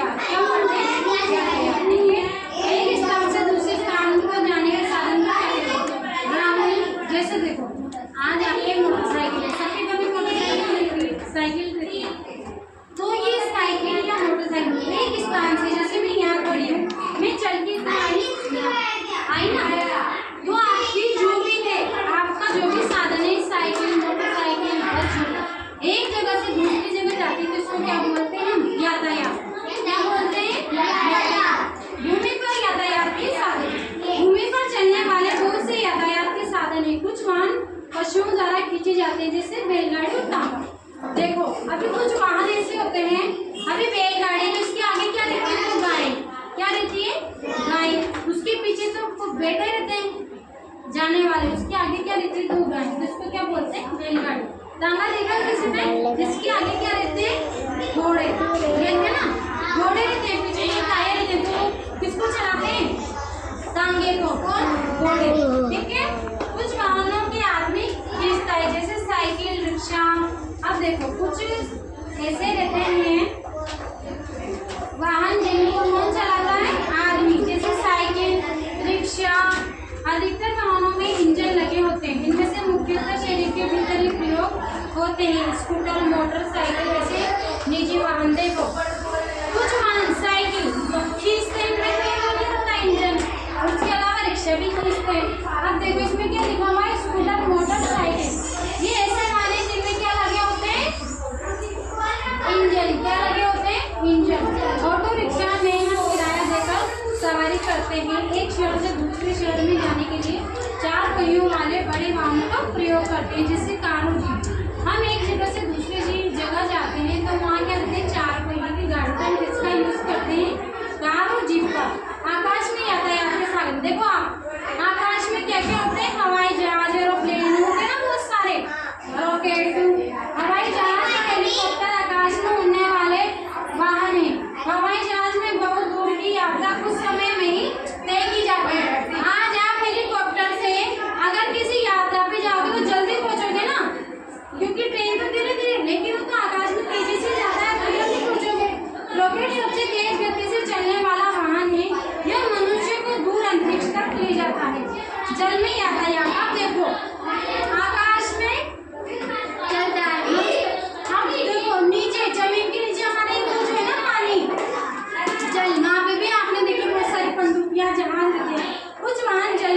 यातायात। क्या बोलते हैं? यातायात। ठीक है, एक स्थान से दूसरे स्थान पर जाने का साधन को क्या कहते हैं? वाहन। जैसे देखो आज आपके मोटरसाइकिल है, सबके कभी मोटरसाइकिल साइकिल रहती है, तो ये साइकिल या मोटरसाइकिल एक स्थान से, जैसे मैं यहाँ खड़ी हूँ, मैं चल के आई ना, तो आपकी जो भी है, आपका जो भी साधन है, साइकिल, मोटरसाइकिल, बस, एक जगह से दूसरी जगह जाती है तो इसको क्या बोलते हैं? हम यातायात। क्या बोलते हैं? यातायात। भूमि पर यातायात के साधन। भूमि पर चलने वाले बहुत से यातायात के साधन है। कुछ वाहन पशुओं द्वारा खींचे जाते हैं, जैसे बैलगाड़ी और तांगा। देखो अभी कुछ वाहन ऐसे होते हैं, अभी बैलगाड़ी तो इसके आगे क्या रहती है? तो गाय। क्या रहती है? गाय। उसके पीछे तो बैठे रहते हैं जाने वाले, उसके आगे क्या रहती है? दो गाय, तो इसको क्या बोलते हैं? बैलगाड़ी। तांगा देखा किसी ने? जिसके आगे क्या रहते हैं? घोड़े। रहते हैं ना, घोड़े रहते हैं, पीछे ये टायर रहते हैं, तो किसको चलाते हैं? तांगे को। कौन? घोड़े। ठीक है, कुछ वाहनों के आदमी खींचता है, जैसे साइकिल, रिक्शा। अब देखो कुछ ऐसे रहते हैं वाहन जिनको कौन चलाता है? आदमी, जैसे साइकिल, रिक्शा। अधिकतर वाहनों में इंजन लगे होते हैं, इनमें से मुख्यतः शरीर के भीतर ही प्रयोग होते हैं। स्कूटर, मोटरसाइकिल जैसे निजी वाहन। देखो कुछ वाहन साइकिल खींचते हैं, इंजन, और उसके अलावा रिक्शा भी खींचते हैं। अब देखो इसमें क्या लिखा हुआ है? Scooter, motorcycle. ये ऐसे वाहन हैं जिनमें क्या लगे होते हैं? इंजन। क्या लगे होते हैं? इंजन। ऑटो रिक्शा में हम किराया देकर सवारी करते हैं। एक शहर से दूसरे शहर में जाने के लिए चार पहियों वाले बड़े वाहनों का प्रयोग करते हैं, जैसे कार और जीप। हम एक जगह से दूसरी जगह जाते हैं तो वहाँ क्या करते हैं? चार पहिए की गाड़ी का जिसका यूज करते हैं, कार और जीप का। आकाश में यातायात के साधन। देखो आप आकाश में क्या क्या होते हैं? हवाई जहाज, एरोप्लेन होते हैं ना, बहुत सारे, रॉकेट, हवाई जहाज, हेलीकॉप्टर आकाश में उड़ने वाले वाहन है। हवाई जहाज में बहुत दूर की यात्रा कुछ समय में ही तय की जाती है। आज आप हेलीकॉप्टर से अगर किसी यात्रा पे जाओगे तो जल्दी पहुंचोगे ना, क्योंकि ट्रेन तो धीरे धीरे, लेकिन वो तो आकाश में तेजी से जाता है, तो जल्दी पहुंचोगे। रॉकेट सबसे तेज गति से चलने वाला वाहन है, यह मनुष्य को दूर अंतरिक्ष तक ले जाता है। जल में यातायात। अब देखो आकाश में चलता है, हम देखो नीचे जमीन के नीचे हमारे जो है ना पानी, जल, वहाँ पे भी आपने देखी बहुत सारी पनडुब्बियां, जहाज रहते हैं। कुछ वाहन जल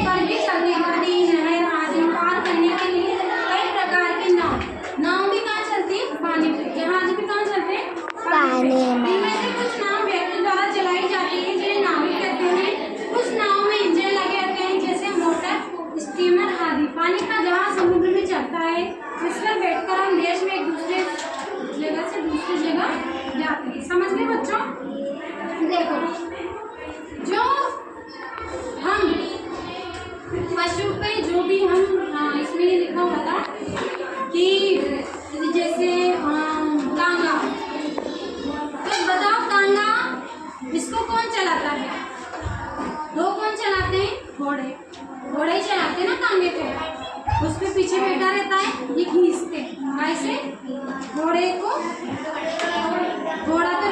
पर भी चलते हैं, नदी, नहर आदि पार करने के लिए कई प्रकार की नाव भी कहाँ चलती है? पानी पे। जहाज भी कहाँ चलते हैं? पानी में। इनमें से कुछ नाव व्यक्ति द्वारा चलाई जाती है, जिन्हें नाविक कहते हैं। कुछ नाव में इंजन लगे होते हैं, जैसे मोटर, स्टीमर आदि। पानी का जहाज समुद्र में चलता है, जिस पर बैठकर हम देश में एक दूसरे जगह से दूसरी जगह जाते हैं। समझ गए बच्चों? देखो जो हम पशु पे जो भी हम इसमें लिखा हुआ था कि जैसे तांगा, तो बताओ तांगा इसको कौन चलाता है? वो कौन चलाते हैं? घोड़े। घोड़े ही चलाते हैं ना तांगे को, उस पे पीछे बैठा रहता है, ये खींचते हैं। कैसे? घोड़े को, घोड़ा तो